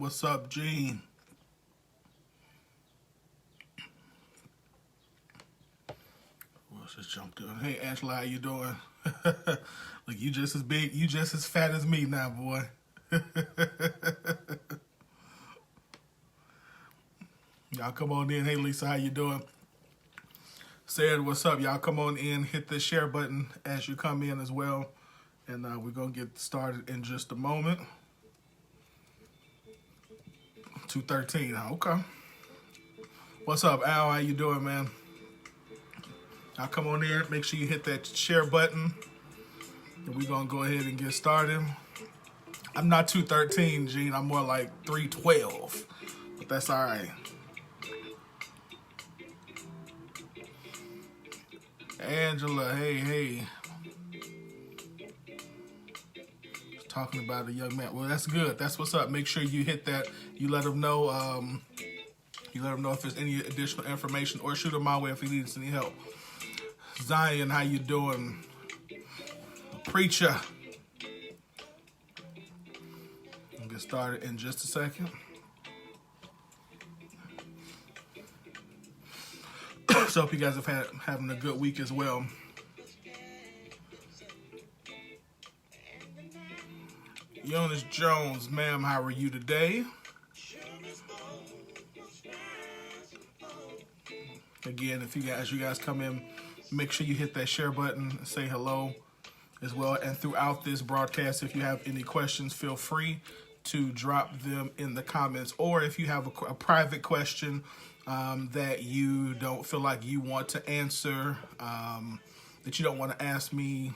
What's up, Gene? What's just jumped in? Hey, Angela, how you doing? Look, you just as big, you just as fat as me now, boy. Y'all come on in. Hey, Lisa, how you doing? Said, what's up? Y'all come on in. Hit the share button as you come in as well. And we're going to get started in just a moment. 2:13. Okay. What's up, Al? How you doing, man? Y'all come on in. Make sure you hit that share button. And we're going to go ahead and get started. I'm not 213, Gene. I'm more like 312. But that's all right. Angela, hey. Talking about a young man. Well, that's good. That's what's up. Make sure you hit that. You let them know. You let them know if there's any additional information, or shoot him my way if he needs any help. Zion, how you doing? Preacher. We'll get started in just a second. So hope you guys have having a good week as well. Jonas Jones, ma'am, how are you today? Again, if you guys come in, make sure you hit that share button and say hello as well. And throughout this broadcast, if you have any questions, feel free to drop them in the comments. Or if you have a private question that you don't feel like you want to answer, that you don't want to ask me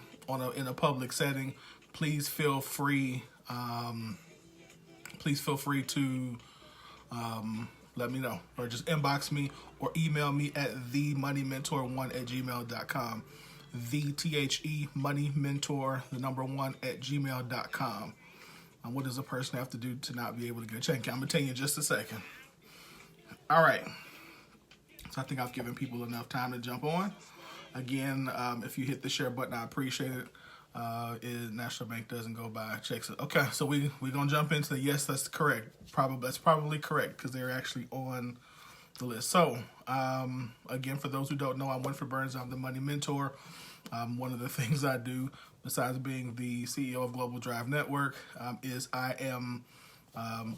in a public setting, please feel free. Please feel free to let me know, or just inbox me or email me at themoneymentor1@gmail.com. themoneymentor1@gmail.com. What does a person have to do to not be able to get a check? I'm gonna tell you in just a second. All right. So I think I've given people enough time to jump on. Again, if you hit the share button, I appreciate it. National Bank doesn't go by checks. Okay, so we're gonna jump into the yes, that's correct. That's probably correct because they're actually on the list. So again, for those who don't know, I'm Winfred Burns. I'm the Money Mentor. One of the things I do, besides being the CEO of Global Drive Network, is I am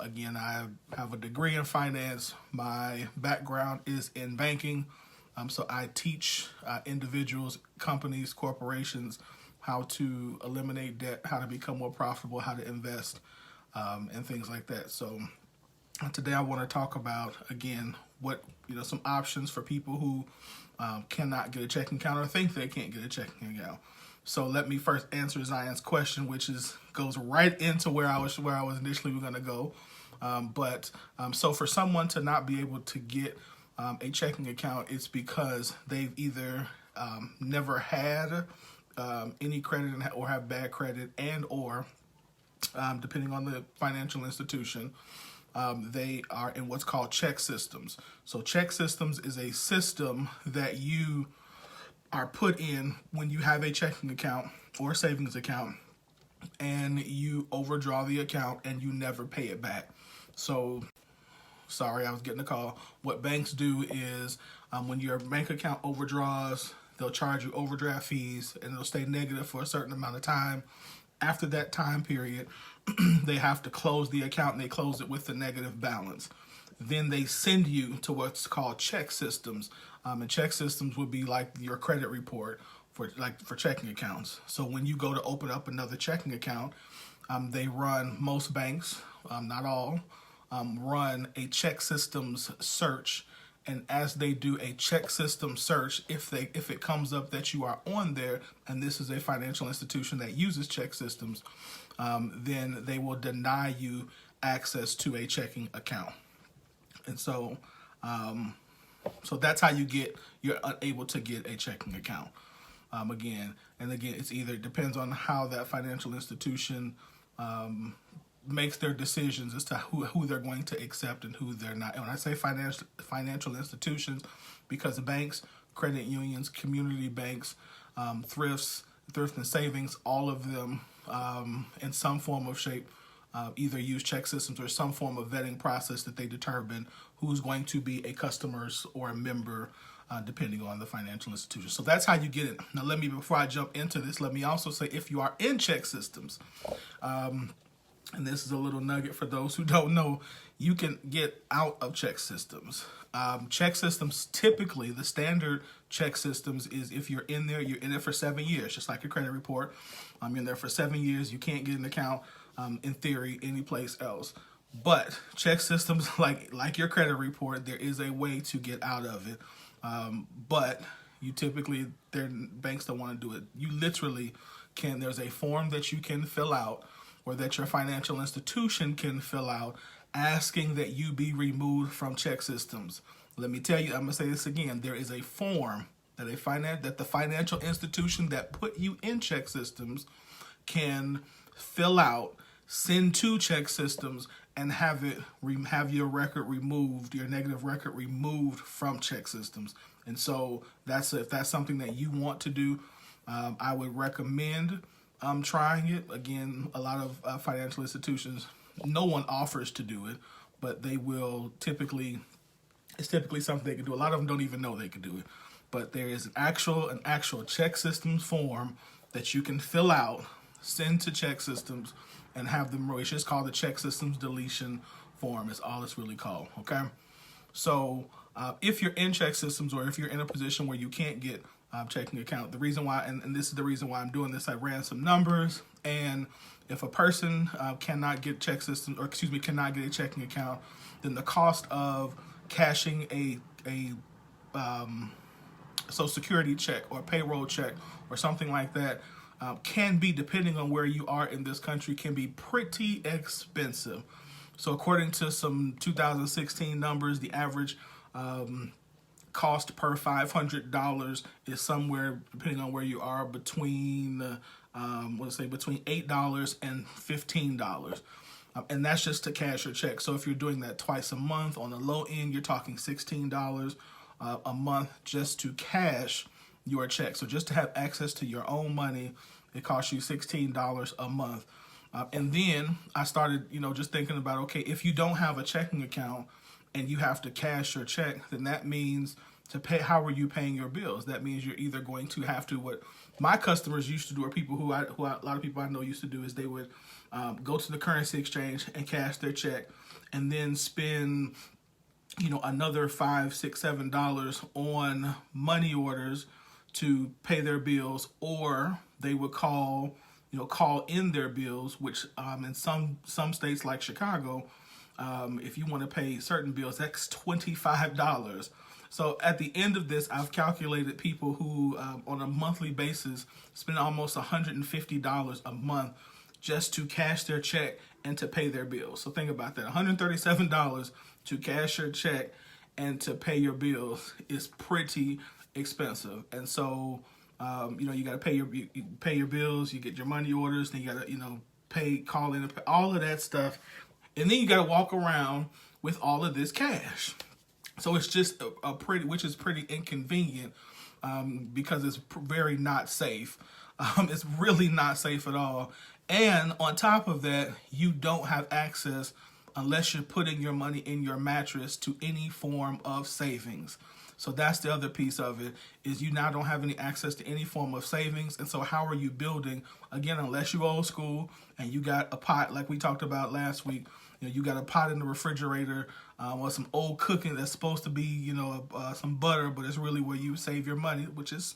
again, I have a degree in finance. My background is in banking, so I teach individuals, companies, corporations how to eliminate debt, how to become more profitable, how to invest, and things like that. So today I want to talk about, again, some options for people who cannot get a checking account or think they can't get a checking account. So let me first answer Zion's question, which goes right into where I was initially going to go. So for someone to not be able to get a checking account, it's because they've either never had any credit or have bad credit, or depending on the financial institution, they are in what's called check systems. So check systems is a system that you are put in when you have a checking account or savings account and you overdraw the account and you never pay it back. So, sorry, I was getting a call. What banks do is when your bank account overdraws, they'll charge you overdraft fees, and it'll stay negative for a certain amount of time. After that time period, they have to close the account, and they close it with a negative balance. Then they send you to what's called check systems, and check systems would be like your credit report for checking accounts. So when you go to open up another checking account, most banks, not all, run a check systems search. And as they do a check system search, if it comes up that you are on there, and this is a financial institution that uses check systems, then they will deny you access to a checking account. And so that's how you're unable to get a checking account. Again, it depends on how that financial institution makes their decisions as to who they're going to accept and who they're not. And when I say financial institutions, because banks, credit unions, community banks, thrift and savings, all of them in some form of shape either use check systems or some form of vetting process that they determine who's going to be a customer or a member, depending on the financial institution. So that's how you get it. Now, before I jump into this, let me also say, if you are in check systems, and this is a little nugget for those who don't know, you can get out of check systems. Check systems, typically, the standard check systems is if you're in there, you're in it for 7 years, just like your credit report. You're in there for 7 years. You can't get an account, in theory, anyplace else. But check systems, like your credit report, there is a way to get out of it. But you typically, banks don't want to do it. You literally can, there's a form that you can fill out, or that your financial institution can fill out, asking that you be removed from check systems. Let me tell you, I'm going to say this again. There is a form that the financial institution that put you in check systems can fill out, send to check systems, and have your record removed, your negative record removed from check systems. And so if that's something that you want to do, I would recommend trying it. Again, a lot of financial institutions, no one offers to do it, but they will typically, it's typically something they can do. A lot of them don't even know they can do it. But there is an actual check systems form that you can fill out, send to check systems, and have them. It's just called the check systems deletion form. Is all it's really called. Okay, so if you're in check systems, or if you're in a position where you can't get checking account, the reason why, and this is the reason why I'm doing this, I ran some numbers, and if a person cannot get check systems, or cannot get a checking account, then the cost of cashing a Social Security check or payroll check or something like that can be, depending on where you are in this country, can be pretty expensive. So according to some 2016 numbers, the average cost per $500 is somewhere, depending on where you are, between between $8 and $15. And that's just to cash your check. So if you're doing that twice a month, on the low end, you're talking $16 a month just to cash your check. So just to have access to your own money, it costs you $16 a month. And then I started, just thinking about, okay, if you don't have a checking account and you have to cash your check, then that means to pay, how are you paying your bills? That means you're either going to have to, what my customers used to do, or people a lot of people I know used to do, is they would go to the currency exchange and cash their check, and then spend another $5, $6, $7 on money orders to pay their bills, or they would call in their bills, which in some states like Chicago, if you want to pay certain bills, that's $25. So at the end of this, I've calculated people who on a monthly basis spend almost $150 a month just to cash their check and to pay their bills. So think about that. $137 to cash your check and to pay your bills is pretty expensive. And so, you got to pay your bills, you get your money orders, then you got to, call in, all of that stuff. And then you got to walk around with all of this cash. So it's just which is pretty inconvenient, because it's very not safe. It's really not safe at all. And on top of that, you don't have access, unless you're putting your money in your mattress, to any form of savings. So that's the other piece of it, is you now don't have any access to any form of savings. And so how are you building? Again, unless you're old school and you got a pot, like we talked about last week, you got a pot in the refrigerator, or some old cooking that's supposed to be, some butter, but it's really where you save your money, which is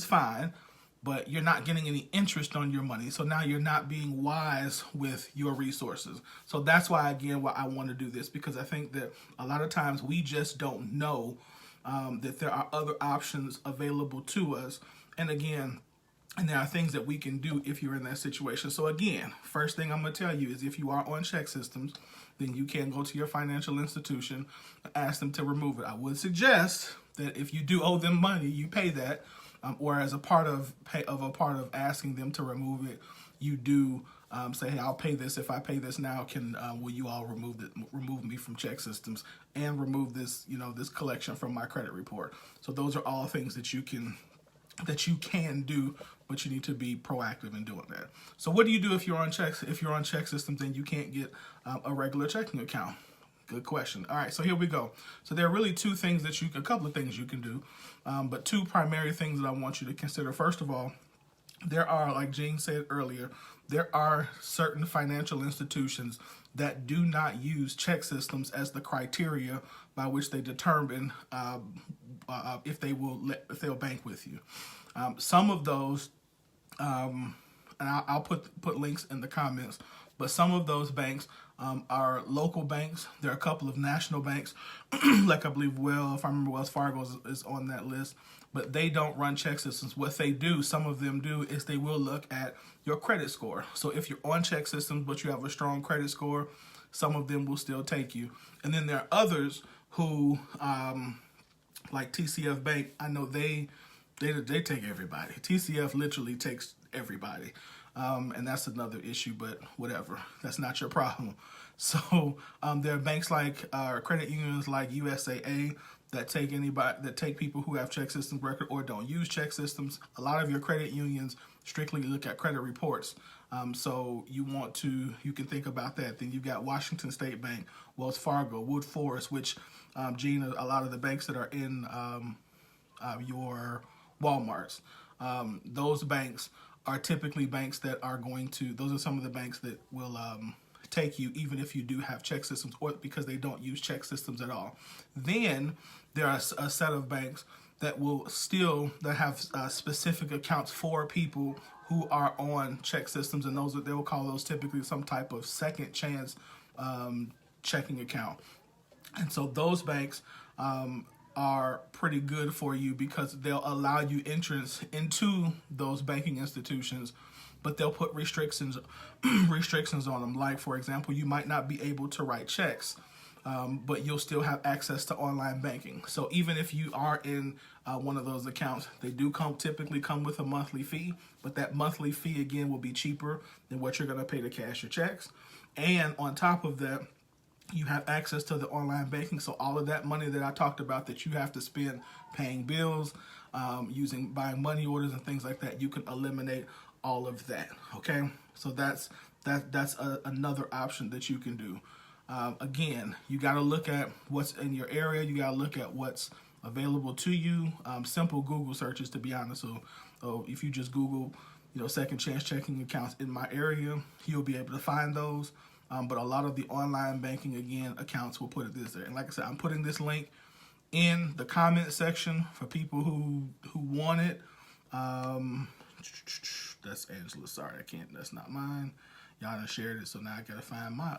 fine. But you're not getting any interest on your money. So now you're not being wise with your resources. So that's why I want to do this, because I think that a lot of times we just don't know that there are other options available to us. And there are things that we can do if you're in that situation. So again, first thing I'm going to tell you is, if you are on check systems, then you can go to your financial institution and ask them to remove it. I would suggest that if you do owe them money, you pay that. Or as a part of asking them to remove it, you do say, "Hey, I'll pay this. If I pay this now, will you all remove me from check systems and remove this this collection from my credit report?" So those are all things that you can that you can do, but you need to be proactive in doing that. So what do you do if you're on checks? If you're on check systems and you can't get a regular checking account? Good question. All right, so here we go. So there are really a couple of things you can do, but two primary things that I want you to consider. First of all, there are, like Gene said earlier, there are certain financial institutions that do not use check systems as the criteria by which they determine if they'll bank with you. Some of those, and I'll put links in the comments, but some of those banks are local banks. There are a couple of national banks, like I believe if I remember, Wells Fargo is on that list, but they don't run check systems. What they do, some of them do, is they will look at your credit score. So if you're on check systems but you have a strong credit score, some of them will still take you. And then there are others who, like TCF Bank, I know they take everybody. TCF literally takes everybody. And that's another issue, but whatever. That's not your problem. So there are banks like credit unions like USAA that take people who have check systems record or don't use check systems. A lot of your credit unions strictly look at credit reports. So you can think about that. Then you've got Washington State Bank, Wells Fargo, Wood Forest, which, Gene, a lot of the banks that are in your Walmarts, those banks are typically banks that are those are some of the banks that will take you even if you do have check systems, or because they don't use check systems at all. Then there are a set of banks that have specific accounts for people who are on check systems, and they will call those typically some type of second chance checking account. And so those banks are pretty good for you because they'll allow you entrance into those banking institutions, but they'll put restrictions on them. Like, for example, you might not be able to write checks, but you'll still have access to online banking. So even if you are in one of those accounts, they do typically come with a monthly fee, but that monthly fee, again, will be cheaper than what you're going to pay to cash your checks. And on top of that, you have access to the online banking. So all of that money that I talked about that you have to spend paying bills, buying money orders and things like that, you can eliminate all of that. Okay, so that's another option that you can do. Again, you got to look at what's in your area. You got to look at what's available to you. Simple Google searches, to be honest. So if you just Google, second chance checking accounts in my area, you'll be able to find those. But a lot of the online banking, again, accounts will put this there. And like I said, I'm putting this link in the comment section for people who want it. That's Angela. Sorry, I can't. That's not mine. Y'all done shared it, so now I gotta find my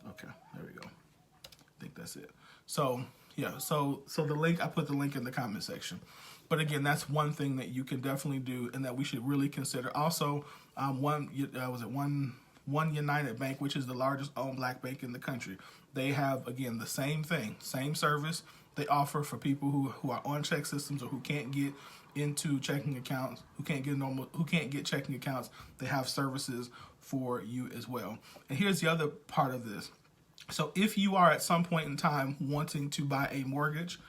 Okay, there we go. I think that's it. So yeah, so the link, I put the link in the comment section. But again, that's one thing that you can definitely do and that we should really consider. Also, One United Bank, which is the largest owned black bank in the country. They have, again, the same thing, same service they offer for people who are on check systems or who can't get into checking accounts, who can't get checking accounts. They have services for you as well. And here's the other part of this. So if you are at some point in time wanting to buy a mortgage,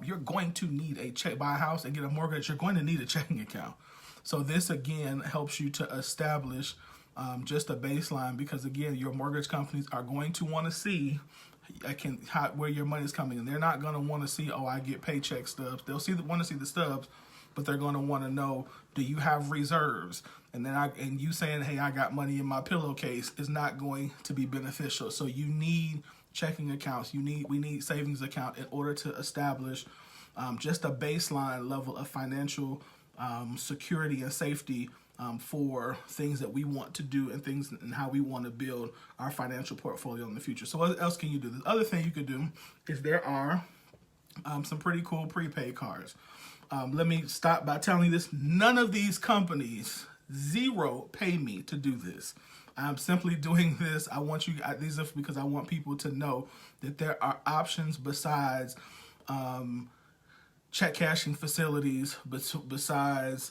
you're going to need buy a house and get a mortgage, you're going to need a checking account. So this, again, helps you to establish just a baseline, because, again, your mortgage companies are going to want to see where your money is coming. And they're not going to want to see, I get paycheck stubs. They'll want to see the stubs, but they're going to want to know, do you have reserves? And then you saying, hey, I got money in my pillowcase is not going to be beneficial. So you need checking accounts. We need savings account in order to establish just a baseline level of financial security and safety for things that we want to do and how we want to build our financial portfolio in the future. So what else can you do? The other thing you could do is there are some pretty cool prepaid cards. Let me stop by telling you this. None of these companies, zero, pay me to do this. I'm simply doing this. These are because I want people to know that there are options besides check cashing facilities, besides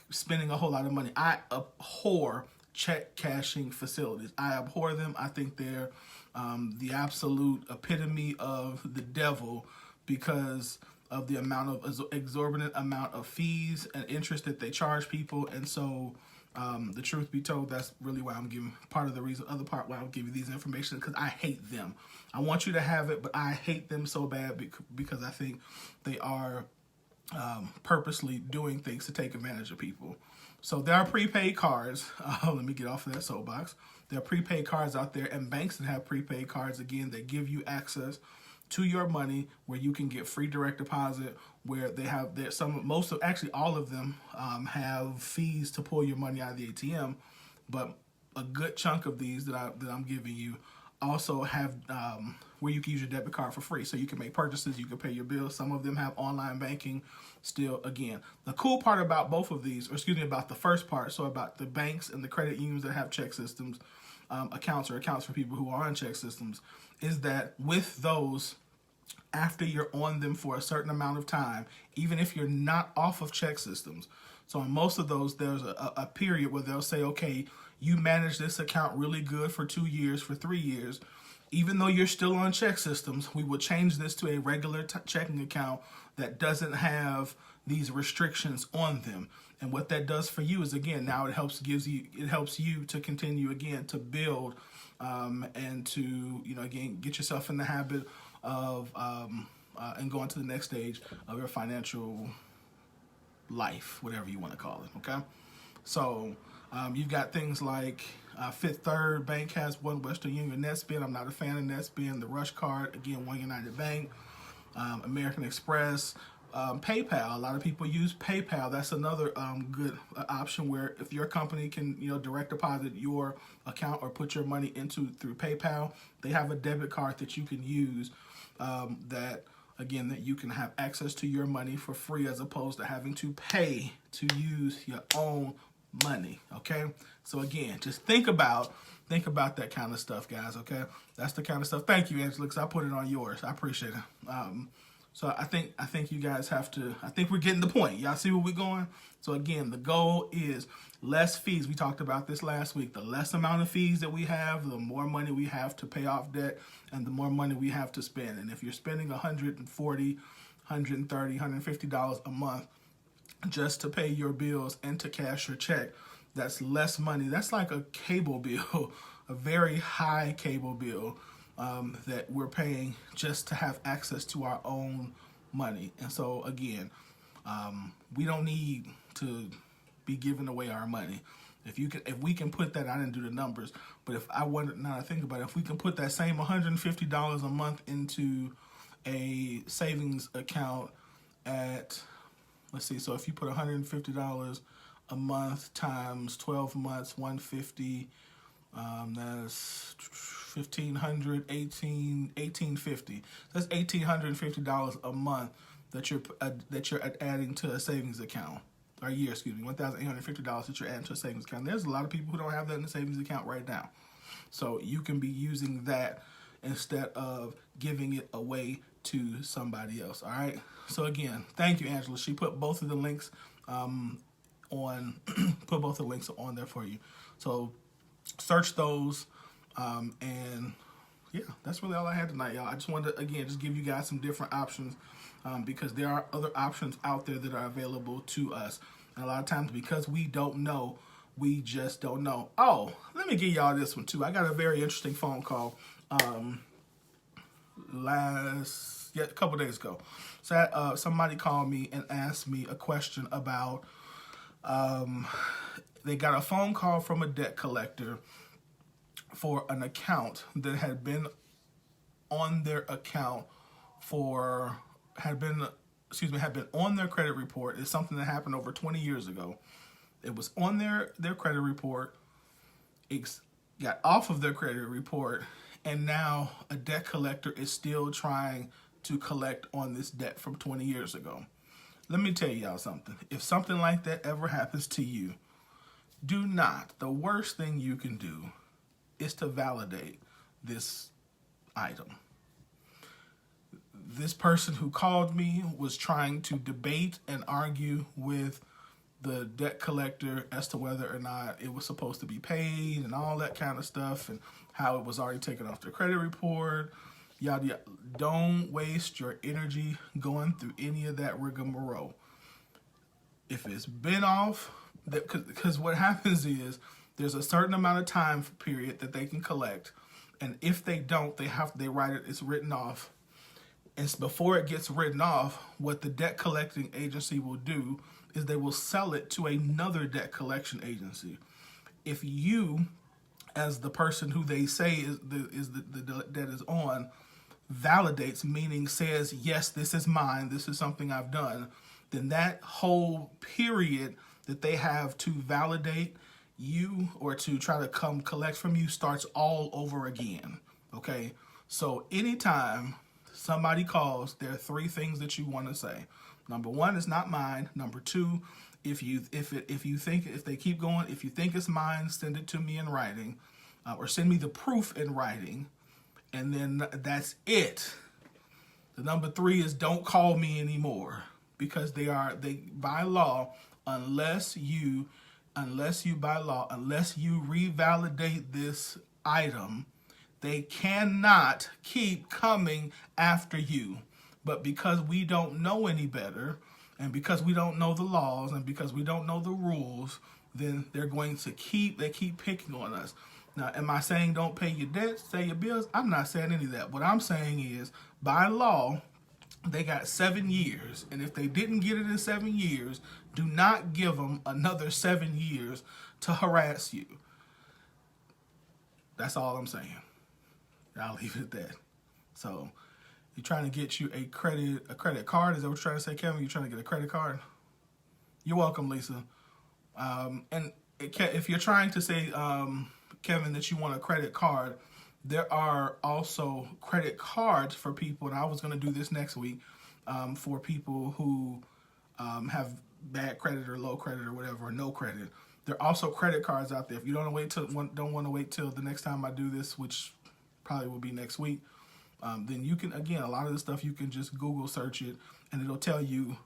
spending a whole lot of money. I abhor check cashing facilities. I abhor them. I think they're the absolute epitome of the devil because of the amount of exorbitant amount of fees and interest that they charge people. And so the truth be told, that's really why I'm giving part of the reason, other part why I'm giving these information, because I hate them. I want you to have it, but I hate them so bad because I think they are purposely doing things to take advantage of people. So there are prepaid cards. Let me get off of that soapbox. There are prepaid cards out there, and banks that have prepaid cards, again, that give you access to your money, where you can get free direct deposit, where they have actually all of them have fees to pull your money out of the ATM, but a good chunk of these that I'm giving you also have where you can use your debit card for free. So you can make purchases, you can pay your bills. Some of them have online banking still. Again, the cool part about both of these, or excuse me, about the first part, so about the banks and the credit unions that have check systems, accounts for people who are on check systems, is that with those, after you're on them for a certain amount of time, even if you're not off of check systems. So on most of those, there's a period where they'll say, okay, you manage this account really good for 2 years, for 3 years. Even though you're still on check systems, we will change this to a regular checking account that doesn't have these restrictions on them. And what that does for you is, again, now it helps you to continue, again, to build and to, again, get yourself in the habit of and going to the next stage of your financial life, whatever you want to call it. Okay, so you've got things like Fifth Third Bank has one, Western Union, NetSpend. I'm not a fan of NetSpend. The Rush Card, again, One United Bank, American Express, PayPal. A lot of people use PayPal. That's another good option where if your company can, direct deposit your account or put your money through PayPal, they have a debit card that you can use that you can have access to your money for free, as opposed to having to pay to use your own money. Okay, so again, just think about that kind of stuff, guys. Okay, that's the kind of stuff. Thank you, Angela, because I put it on yours. I appreciate it. So I think you guys have to. I think we're getting the point. Y'all see where we're going. So again, the goal is less fees. We talked about this last week. The less amount of fees that we have, the more money we have to pay off debt, and the more money we have to spend. And if you're spending $140, $130, $150 a month just to pay your bills and to cash your check, that's less money. That's like a cable bill, a very high cable bill that we're paying just to have access to our own money. And so again, we don't need to be giving away our money. If we can put that, I didn't do the numbers, but now I think about it, if we can put that same $150 a month into a savings account at, let's see, so if you put $150 a month times 12 months, 150, that's $1,500, $1,850. That's $1,850 a month that you're adding to a savings account. Or a year, excuse me, $1,850 that you're adding to a savings account. There's a lot of people who don't have that in the savings account right now. So you can be using that instead of giving it away to somebody else. All right. So again, thank you, Angela. She put both of the links put both the links on there for you. So search those, and yeah, that's really all I had tonight, y'all. I just wanted to, again, just give you guys some different options because there are other options out there that are available to us. And a lot of times, because we don't know, we just don't know. Oh, let me give y'all this one too. I got a very interesting phone call a couple days ago. So somebody called me and asked me a question about they got a phone call from a debt collector for an account that had been on their account had been on their credit report. It's something that happened over 20 years ago. It was on their credit report. It got off of their credit report, and now a debt collector is still trying to collect on this debt from 20 years ago. Let me tell y'all something. If something like that ever happens to you, the worst thing you can do is to validate this item. This person who called me was trying to debate and argue with the debt collector as to whether or not it was supposed to be paid and all that kind of stuff, and how it was already taken off their credit report. Yada, yada. Don't waste your energy going through any of that rigmarole. If it's been off, because what happens is there's a certain amount of time period that they can collect, and if they don't, they write it. It's written off. And before it gets written off, what the debt collecting agency will do is they will sell it to another debt collection agency. If you, as the person who they say is the debt is on, validates, meaning says, yes, this is mine, this is something I've done, then that whole period that they have to validate you or to try to come collect from you starts all over again. Okay? So anytime somebody calls, there are three things that you want to say. Number one, it's not mine. Number two, if they keep going, if you think it's mine, send it to me in writing, or send me the proof in writing, and then that's it. The number three is don't call me anymore, because they by law, unless you revalidate this item, they cannot keep coming after you. But because we don't know any better, and because we don't know the laws, and because we don't know the rules, then they're going to keep picking on us. Now, am I saying don't pay your debts, pay your bills? I'm not saying any of that. What I'm saying is, by law, they got 7 years. And if they didn't get it in 7 years, do not give them another 7 years to harass you. That's all I'm saying. I'll leave it at that. So, you're trying to get you a credit card? Is that what you're trying to say, Kevin? You're trying to get a credit card? You're welcome, Lisa. And if you're trying to say, Kevin, that you want a credit card, there are also credit cards for people, and I was going to do this next week, for people who have bad credit or low credit or whatever, or no credit. There are also credit cards out there. If you don't want to wait till the next time I do this, which probably will be next week, then you can, again, a lot of the stuff you can just Google search it, and it'll tell you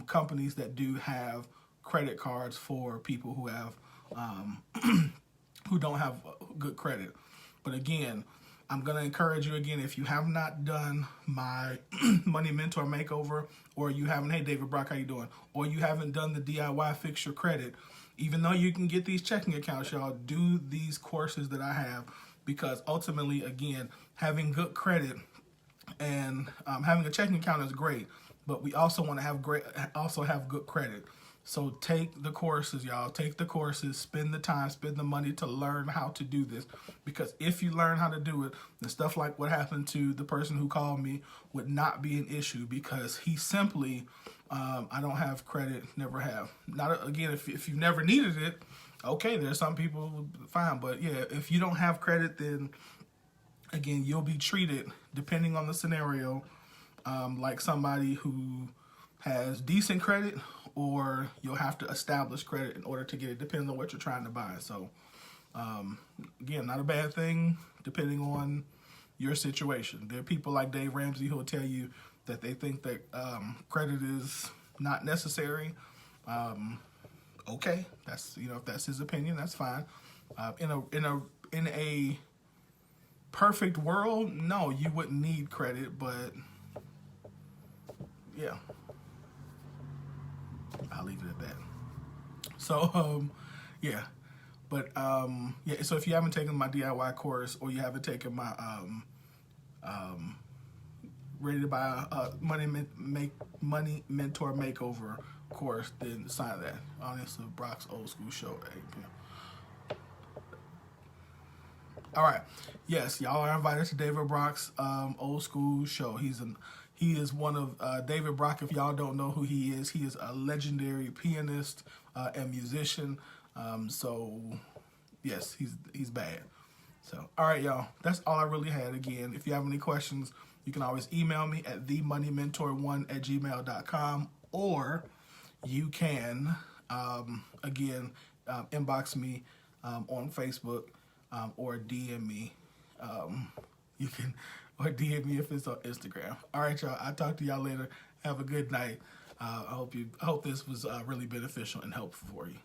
companies that do have credit cards for people who have who don't have good credit. But again, I'm going to encourage you again, if you have not done my Money Mentor Makeover, or you haven't, hey, David Brock, how you doing? Or you haven't done the DIY Fix Your Credit, even though you can get these checking accounts, y'all, do these courses that I have, because ultimately, again, having good credit and having a checking account is great, but we also want to have good credit. So take the courses, y'all. Take the courses, spend the time, spend the money to learn how to do this. Because if you learn how to do it, then stuff like what happened to the person who called me would not be an issue, because he simply, I don't have credit, never have. Not again, if you've never needed it, okay, there's some people, fine. But yeah, if you don't have credit, then again, you'll be treated, depending on the scenario, like somebody who has decent credit, or you'll have to establish credit in order to get it, depending on what you're trying to buy. So, again, not a bad thing, depending on your situation. There are people like Dave Ramsey who will tell you that they think that credit is not necessary. Okay, that's, if that's his opinion, that's fine. In a perfect world, no, you wouldn't need credit, but yeah. I'll leave it at that. So, yeah. But, yeah, so if you haven't taken my DIY course, or you haven't taken my Ready to Buy Money Mentor Makeover course, then sign that. Honestly, Brock's Old School Show at 8 p.m. All right. Yes, y'all are invited to David Brock's Old School Show. He is one of David Brock. If y'all don't know who he is a legendary pianist and musician. So yes, he's bad. So all right, y'all. That's all I really had. Again, if you have any questions, you can always email me at themoneymentor1@gmail.com, or you can inbox me on Facebook, or DM me. You can, or DM me if it's on Instagram. All right, y'all. I'll talk to y'all later. Have a good night. I hope this was really beneficial and helpful for you.